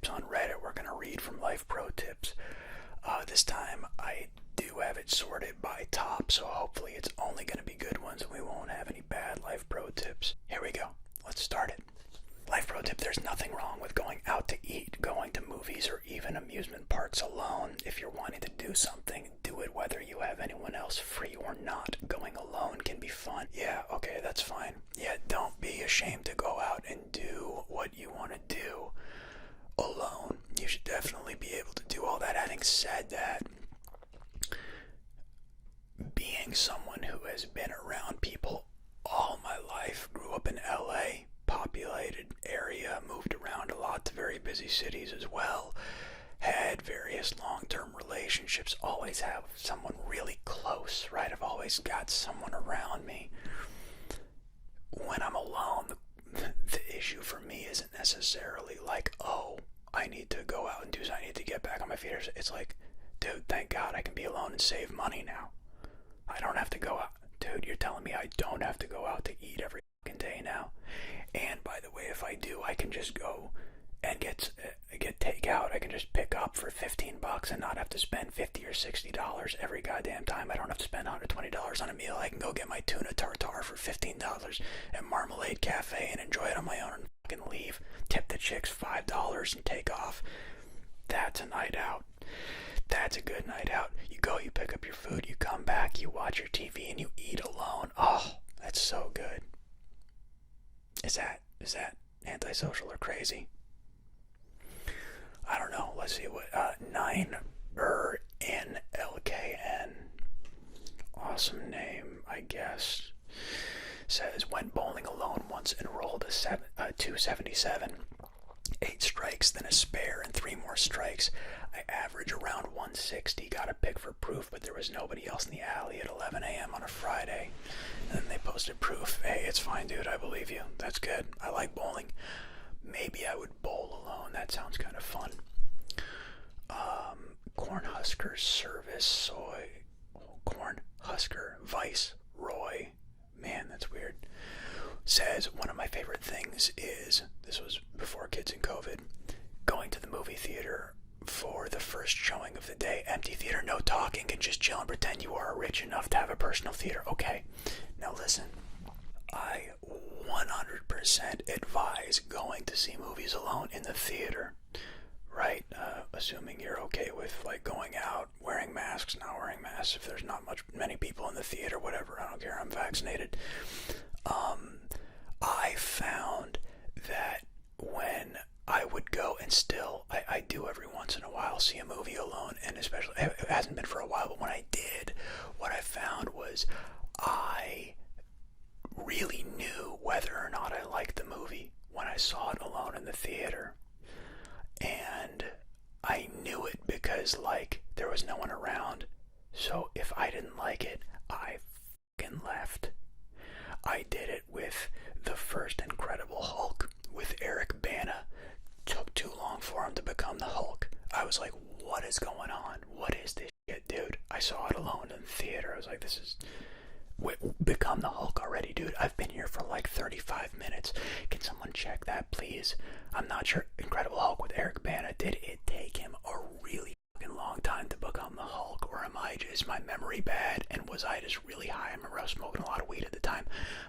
on Reddit. We're going to read from Life Pro Tips. This time I do have it sorted by top, so hopefully it's only going to be good ones and we won't have any bad Life Pro Tips. Here we go. Let's start it. Life Pro Tip: there's nothing wrong with going out to eat, going to movies, or even amusement parks alone. If you're wanting to do something, do it whether you have anyone else free or not. Going alone can be fun. Yeah, okay, that's fine. Yeah, don't be ashamed to go out and do what you want to do alone. You should definitely be able to do all that. Having said that, being someone who has been around people all my life, grew up in LA, populated area, moved around a lot to very busy cities as well, had various long-term relationships, always have someone really close, right? I've always got someone around me. When I'm alone, the issue for me isn't necessarily like, oh, I need to go out and do something, I need to get back on my feet. It's like, dude, thank God I can be alone and save money now. I don't have to go out. Dude, you're telling me I don't have to go out to eat every fucking day now? And by the way, if I do, I can just go and get takeout. I can just pick up for $15 and not have to spend $50 or $60 every goddamn time. I don't have to spend $120 on a meal. I can go get my tuna tartare for $15 at Marmalade Cafe and enjoy it on my own and fucking leave. Tip the chicks $5 and take off. That's a night out. That's a good night out. You go, you pick up your food, you come back, you watch your TV, and you eat alone. Oh, that's so good. Is that antisocial or crazy? I don't know. Let's see what 9NLKN. Awesome name, I guess. Says, went bowling alone once, enrolled a 277. 8 strikes, then a spare, and 3 more strikes. I average around 160. Got a pick for proof, but there was nobody else in the alley at 11 a.m. on a Friday. And then they posted proof. Hey, it's fine, dude. I believe you. That's good. I like bowling. Maybe I would bowl alone. That sounds kind of fun. Cornhusker Service Soy. Cornhusker Vice Roy. Man, that's weird. Says, one of my favorite things is, this was before kids and COVID, going to the movie theater for the first showing of the day. Empty theater, no talking, and just chill and pretend you are rich enough to have a personal theater. Okay, now listen. I 100% advise going to see movies alone in the theater, right? Assuming you're okay with like going out, wearing masks, not wearing masks. If there's not many people in the theater, whatever, I don't care. I'm vaccinated. I found that when I would go, and still I do every once in a while see a movie alone, and especially, it hasn't been for a while, but when I did, what I found was I really knew whether or not I liked the movie when I saw it alone in the theater. And I knew it because like there was no one around. So if I didn't like it, I fucking left. I did it with the first Incredible Hulk with Eric Bana. Took too long for him to become the Hulk. I was like, what is going on? What is this shit, dude? I saw it alone in the theater. I was like, this is... become the Hulk already, dude. I've been here for like 35 minutes. Can someone check that, please? I'm not sure. Incredible Hulk with Eric Bana, did it take him a really fucking long time to become the Hulk? Or is my memory bad? And was I just really high? I remember I was smoking a lot of weed at the time.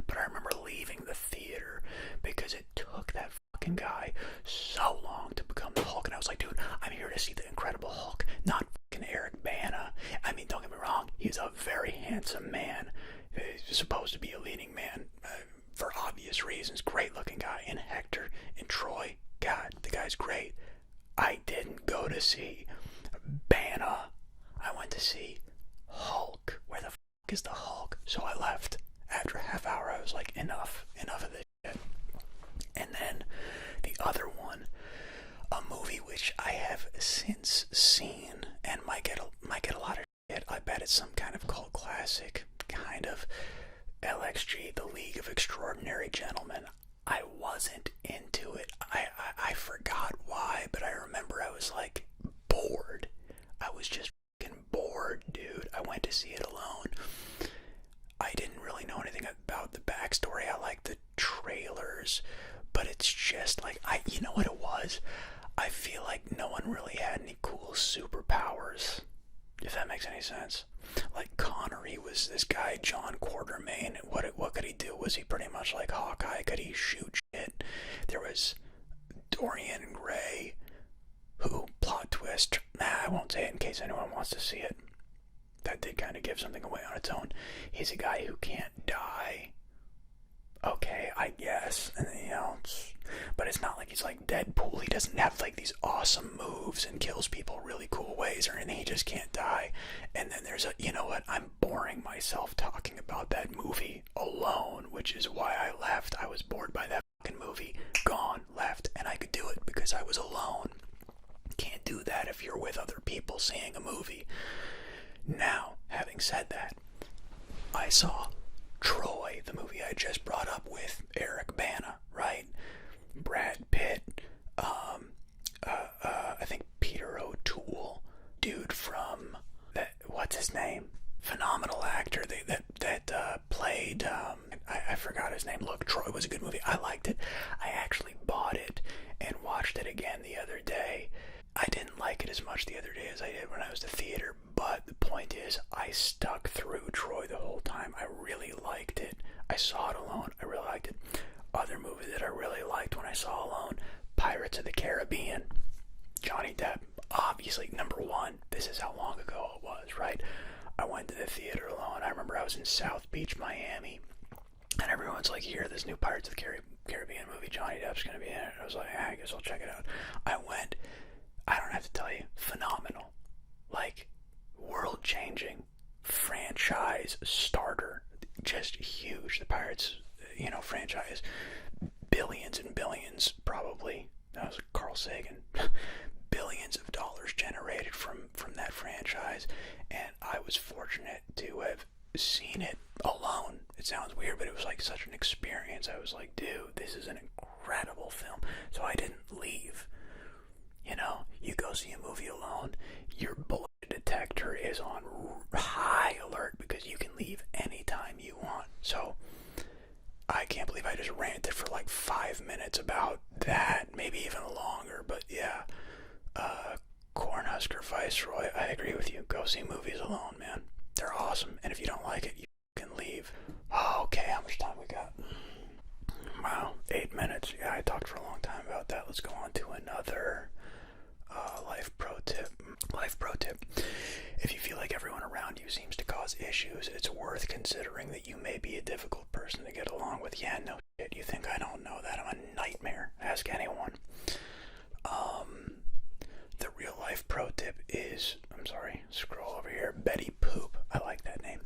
But I remember leaving the theater because it took that fucking guy so long to become the Hulk. And I was like, dude, I'm here to see the Incredible Hulk, not fucking Eric Bana. I mean, don't get me wrong. He's a very handsome man. He's supposed to be a leading man for obvious reasons. Great looking guy in Hector, in Troy. God, the guy's great. I didn't go to see Bana. I went to see Hulk. Where the fuck is the Hulk? So I left. After a half hour, I was like, enough of this shit. And then the other one, a movie which I have since seen and might get a lot of shit. I bet it's some kind of cult classic, kind of LXG, The League of Extraordinary Gentlemen. I wasn't into it. I forgot why, but I remember I was like bored. I was just fucking bored, dude. I went to see it alone. I didn't really know anything about the backstory. I liked the trailers, but it's just like, you know what it was? I feel like one really had any cool superpowers, if that makes any sense. Like Connery was this guy, John Quartermain. What could he do? Was he pretty much like Hawkeye? Could he shoot shit? There was Dorian Gray, who, plot twist, I won't say it in case anyone wants to see it. That did kind of give something away on its own. He's a guy who can't die. Okay, I guess. And but it's not like he's like Deadpool. He doesn't have like these awesome moves and kills people really cool ways or anything. He just can't die. And then there's you know what? I'm boring myself talking about that movie alone, which is why I left. I was bored by that fucking movie. Gone, left, and I could do it because I was alone. Can't do that if you're with other people seeing a movie. Now, having said that, I saw Troy, the movie I just brought up with Eric Bana, right? Brad Pitt, I think Peter O'Toole, dude from that, what's his name? Phenomenal actor that played, I forgot his name. Look, Troy was a good movie. I liked it. I actually bought it and watched it again the other day. I didn't like it as much the other day as I did when I was at the theater, but the point is, I stuck through Troy the whole time. I really liked it. I saw it alone. I really liked it. Other movie that I really liked when I saw alone, Pirates of the Caribbean. Johnny Depp, obviously, number one. This is how long ago it was, right? I went to the theater alone. I remember I was in South Beach, Miami, and everyone's like, here, this new Pirates of the Caribbean movie, Johnny Depp's going to be in it. I was like, I guess I'll check it out. I went. I don't have to tell you, phenomenal. Like, world-changing franchise starter. Just huge. The Pirates, franchise. Billions and billions, probably. That was Carl Sagan. Billions of dollars generated from that franchise. And I was fortunate to have seen it alone. It sounds weird, but it was like such an experience. I was like, dude, this is an incredible film. So I didn't leave. You go see a movie alone, your bullshit detector is on high alert because you can leave anytime you want. So, I can't believe I just ranted for like 5 minutes about that, maybe even longer, but yeah. Cornhusker Viceroy, I agree with you. Go see movies alone, man. They're awesome, and if you don't like it, you can leave. Oh, okay, how much time we got? Wow, 8 minutes. Yeah, I talked for a long time about that. Let's go on to another life pro tip. Life pro tip. If you feel like everyone around you seems to cause issues, it's worth considering that you may be a difficult person to get along with. Yeah, no shit. You think I don't know that? I'm a nightmare. Ask anyone. The real life pro tip is, scroll over here, Betty Poop. I like that name.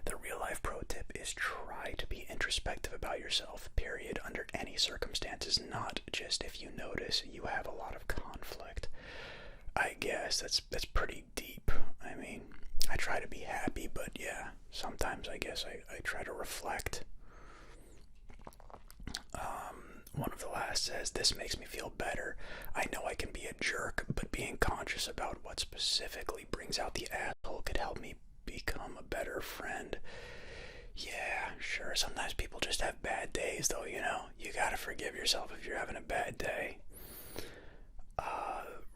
The real life pro tip is try to be introspective about yourself, period, under any circumstances, not just if you notice you have a lot of conflict. I guess that's pretty deep. I mean, I try to be happy, but yeah, sometimes I guess I try to reflect. One of the last says, this makes me feel better. I know I can be a jerk, but being conscious about what specifically brings out the asshole could help me become a better friend. Yeah, sure, sometimes people just have bad days though, You gotta forgive yourself if you're having a bad day.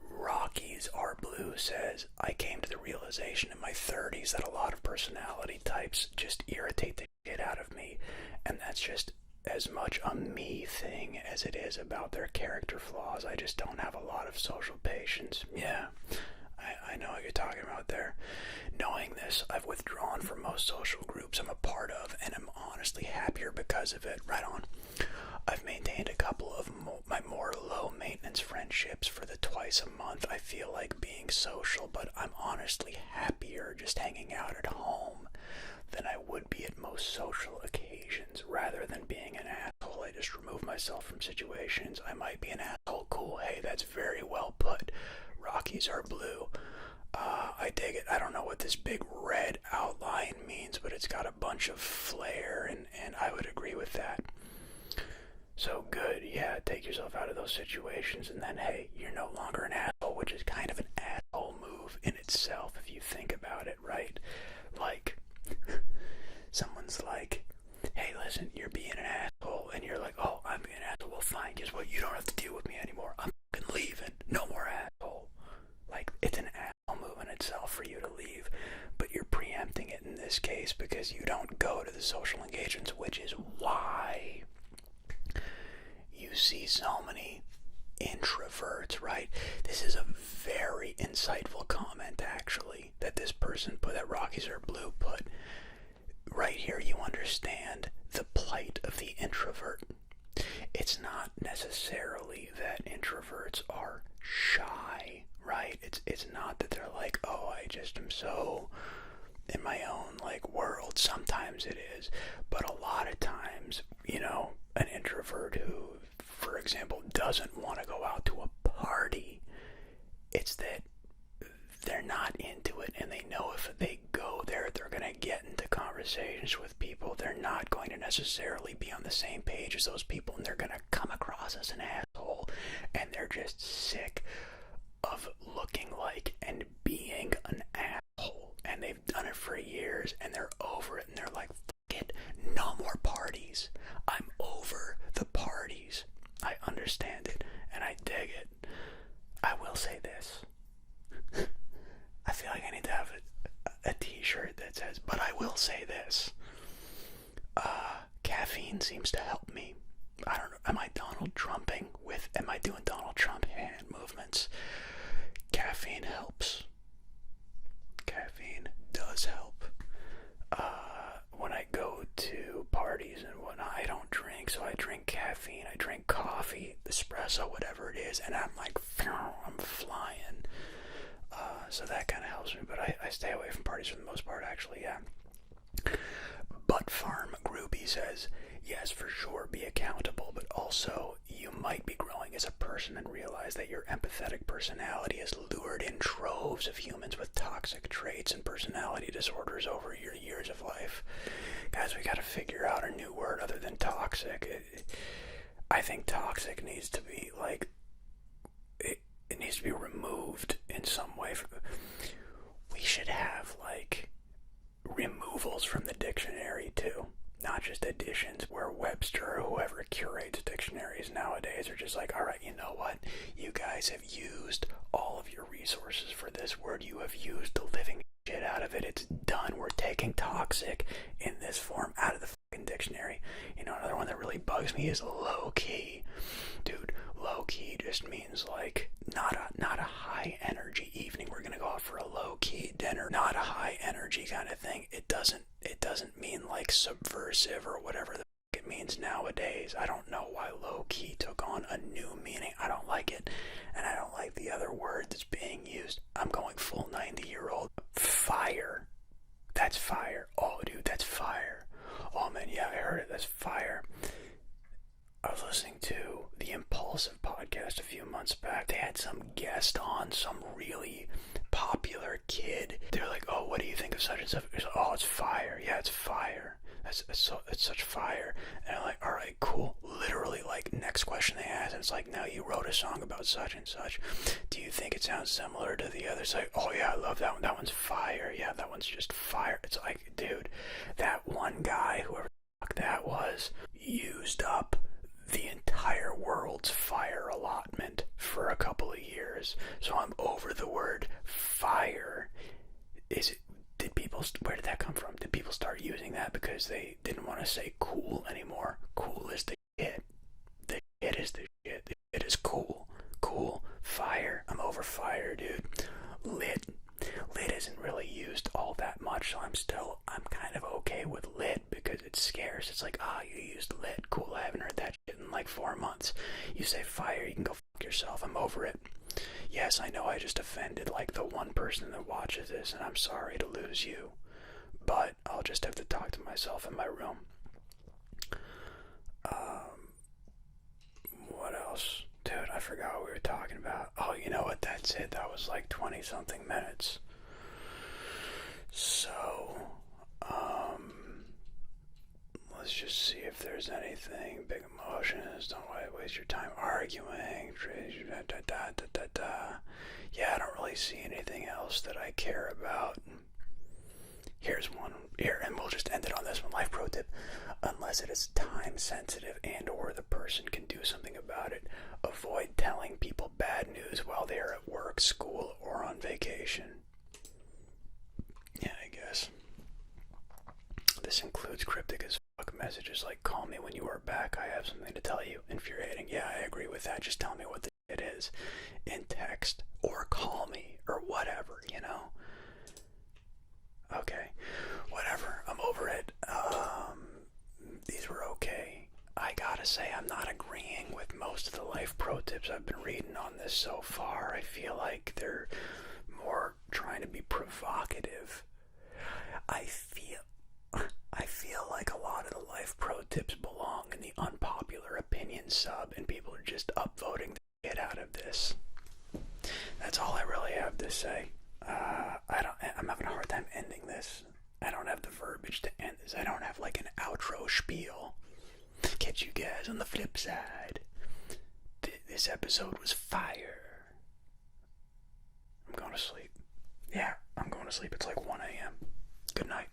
Rockies Are Blue says, I came to the realization in my 30s that a lot of personality types just irritate the shit out of me, and that's just as much a me thing as it is about their character flaws. I just don't have a lot of social patience. Yeah, I know what you're talking about there. Knowing this, I've withdrawn from most social groups I'm a part of, and I'm honestly happier because of it. Right on. I've maintained a couple of my more low-maintenance friendships for the twice a month I feel like being social, but I'm honestly happier just hanging out at home than I would be at most social occasions. Rather than being an asshole, I just remove myself from situations. I might be an asshole. Cool. Hey, that's very well put. Rockies Are Blue. I dig it. I don't know what this big red outline means, but it's got a bunch of flair, and I would agree with that. So good, yeah, take yourself out of those situations, and then, hey, you're no longer an asshole, which is kind of an asshole move in itself if you think about it, right? Like, someone's like, hey, listen, you're being an asshole, and you're like, oh, I'm being an asshole. Well, fine, guess what? You don't have to deal with me anymore. I'm fucking leaving. No more asshole. see so many introverts, right? This is a very insightful comment, actually, that this person put, that Rockies Are Blue put. Right here, you understand the plight of the introvert. It's not necessarily that introverts are shy, right? It's not that they're like, oh, I just am so in my own like world. Sometimes it is, but a lot of times, you know, an introvert who, for example, doesn't want to go out to a party, it's that they're not into it, and they know if they go there, they're going to get into conversations with people. They're not going to necessarily be on the same page as those people, and they're going to come across as an asshole, and they're just sick of looking like and being an asshole, and they've done it for years, and they're over it, and they're like, fuck it, no more parties. I'm over the parties. I understand it, and I dig it. I will say this. I feel like I need to have a t-shirt that says, but I will say this. Caffeine seems to help me. I don't know, am I doing Donald Trump hand movements? Caffeine helps. Caffeine does help. When I go to parties and whatnot, I don't drink, so I drink caffeine. I drink coffee, espresso, whatever it is, and I'm like, I'm flying. So that kind of helps me, but I stay away from parties for the most part, actually, yeah. Butt Farm Groupie says, yes, for sure, be accountable, but also you might be growing as a person and realize that your empathetic personality has lured in troves of humans with toxic traits and personality disorders over your years of life. Guys, we gotta figure out a new word other than toxic. I think toxic needs to be, like, it needs to be removed in some way. We should have, like, removals from the dictionary, too. Not just additions, where Webster or whoever curates dictionaries nowadays are just like, alright, you know what? You guys have used all of your resources for this word. You have used the living shit out of it. It's done. We're taking toxic in this form out of the fucking dictionary. You know, another one that really bugs me is low-key. Dude, low-key just means, like, not a high-energy evening. We're gonna go out for a low-key dinner. Not a high-energy kind of thing. It doesn't mean, like, subversive or whatever the fuck it means nowadays. I don't know why low-key took on a new meaning. I don't like it, and I don't like the other word that's being used. I'm going full 90-year-old. Fire. That's fire. Oh, dude, that's fire. Oh, man, yeah, I heard it. That's fire. I was listening to the Impulsive podcast a few months back. They had some guest on, some really popular kid. They're like, oh, what do you think of such and such? Like, oh, it's fire. Yeah, it's fire. It's such fire. And I'm like, all right, cool. Literally, like, next question they asked, and it's like, now you wrote a song about such and such. Do you think it sounds similar to the other side? Oh, yeah, I love that one. That one's fire. Yeah, that one's just fire. It's like, dude, that one guy, whoever the fuck that was, used up the entire world's fire allotment for a couple of years. So I'm over the word fire. Where did that come from? Did people start using that because they didn't want to say cool anymore? Cool is the shit. The shit is the shit. The shit is cool. Cool. Fire. I'm over fire, dude. Lit. Lit isn't really used all that much, so I'm kind of okay with lit because it's scarce. It's like, you used lit. Cool, I haven't heard that shit in like 4 months. You say fire, you can go fuck yourself. I'm over it. Yes, I know I just offended like the one person that watches this, and I'm sorry to lose you. But I'll just have to talk to myself in my room. What else? Dude, I forgot what we were talking about. Oh, you know what? That's it. That was like 20-something minutes. So, let's just see if there's anything. Big emotions. Don't waste your time arguing. Yeah, I don't really see anything else that I care about. Here's one. Here, and we'll just end it on this one. Life pro tip. Unless it is time sensitive and or the person can do something about it, avoid telling people bad news while they are at work, school, or on vacation. Yeah, I guess. This includes cryptic as fuck messages like, call me when you are back. I have something to tell you. Infuriating. Yeah, I agree with that. Just tell me what the shit is in text, or call me, or whatever, you know? Okay, whatever. I'm over it. These were okay. I gotta say, I'm not agreeing with most of the life pro tips I've been reading on this so far. I feel like they're more trying to be provocative. I feel like a lot of the life pro tips belong in the unpopular opinion sub, and people are just upvoting the shit out of this. That's all I really have to say. I'm having a hard time ending this. I don't have the verbiage to end this. I don't have like an outro spiel. Catch you guys on the flip side. This episode was fire. I'm going to sleep. Yeah, I'm going to sleep. It's like 1 a.m. Good night.